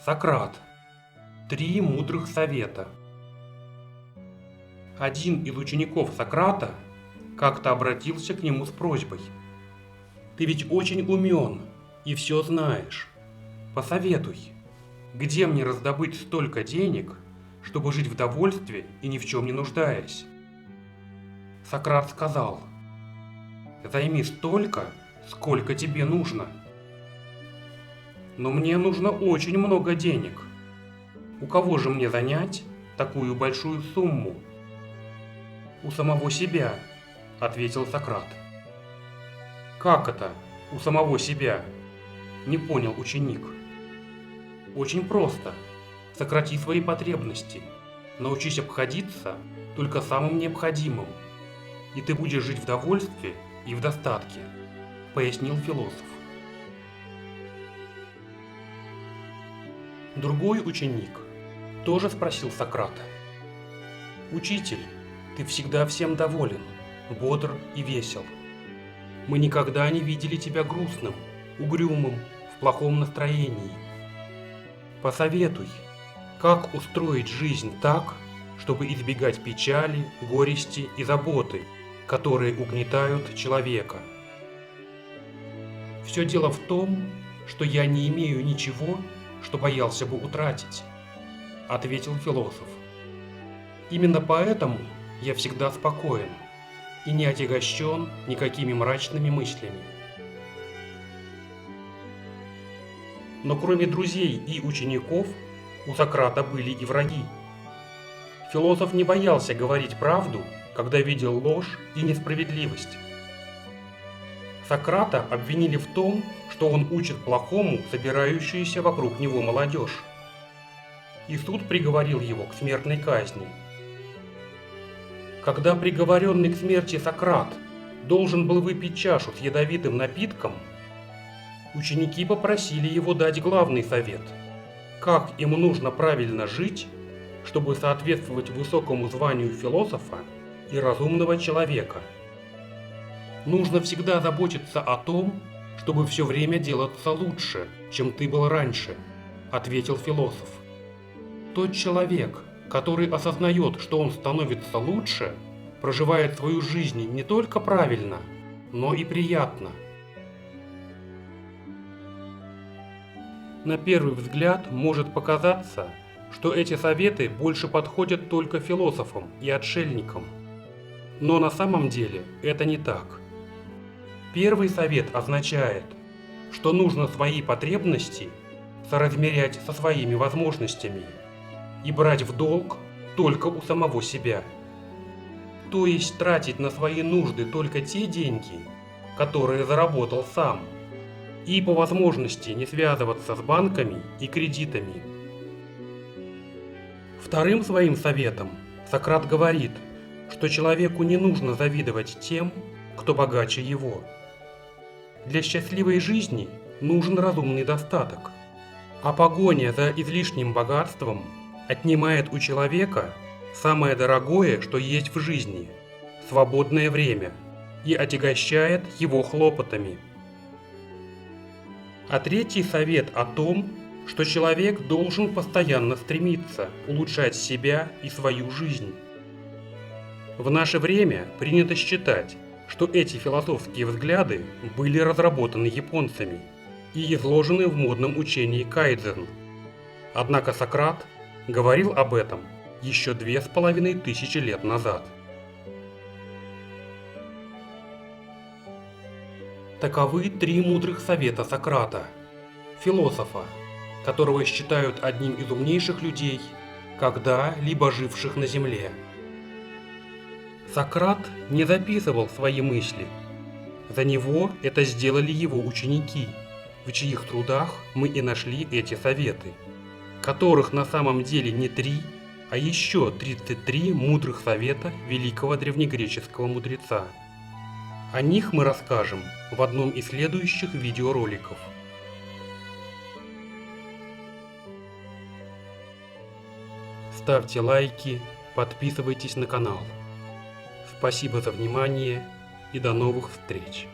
Сократ. 3 мудрых совета. Один из учеников Сократа как-то обратился к нему с просьбой. «Ты ведь очень умен и все знаешь. Посоветуй, где мне раздобыть столько денег, чтобы жить в довольстве и ни в чем не нуждаясь?» Сократ сказал: «Займи столько, сколько тебе нужно». «Но мне нужно очень много денег. У кого же мне занять такую большую сумму?» «У самого себя», — ответил Сократ. «Как это у самого себя?» — не понял ученик. «Очень просто. Сократи свои потребности, научись обходиться только самым необходимым, и ты будешь жить в довольстве и в достатке», — пояснил философ. Другой ученик тоже спросил Сократа: «Учитель, ты всегда всем доволен, бодр и весел. Мы никогда не видели тебя грустным, угрюмым, в плохом настроении. Посоветуй, как устроить жизнь так, чтобы избегать печали, горести и заботы, которые угнетают человека». «Все дело в том, что я не имею ничего, что боялся бы утратить», — ответил философ. «Именно поэтому я всегда спокоен и не отягощен никакими мрачными мыслями». Но кроме друзей и учеников, у Сократа были и враги. Философ не боялся говорить правду, когда видел ложь и несправедливость. Сократа обвинили в том, что он учит плохому собирающуюся вокруг него молодежь. И суд приговорил его к смертной казни. Когда приговоренный к смерти Сократ должен был выпить чашу с ядовитым напитком, ученики попросили его дать главный совет, как им нужно правильно жить, чтобы соответствовать высокому званию философа и разумного человека. «Нужно всегда заботиться о том, чтобы все время делаться лучше, чем ты был раньше», — ответил философ. «Тот человек, который осознает, что он становится лучше, проживает свою жизнь не только правильно, но и приятно». На первый взгляд может показаться, что эти советы больше подходят только философам и отшельникам. Но на самом деле это не так. Первый совет означает, что нужно свои потребности соразмерять со своими возможностями и брать в долг только у самого себя. То есть тратить на свои нужды только те деньги, которые заработал сам, и по возможности не связываться с банками и кредитами. Вторым своим советом Сократ говорит, что человеку не нужно завидовать тем, кто богаче его. Для счастливой жизни нужен разумный достаток, а погоня за излишним богатством отнимает у человека самое дорогое, что есть в жизни – свободное время, и отягощает его хлопотами. А третий совет о том, что человек должен постоянно стремиться улучшать себя и свою жизнь. В наше время принято считать, что эти философские взгляды были разработаны японцами и изложены в модном учении кайдзен. Однако Сократ говорил об этом еще 2500 лет назад. Таковы 3 мудрых совета Сократа, философа, которого считают одним из умнейших людей, когда-либо живших на земле. Сократ не записывал свои мысли. За него это сделали его ученики, в чьих трудах мы и нашли эти советы, которых на самом деле не 3, а еще 33 мудрых совета великого древнегреческого мудреца. О них мы расскажем в одном из следующих видеороликов. Ставьте лайки, подписывайтесь на канал. Спасибо за внимание и до новых встреч!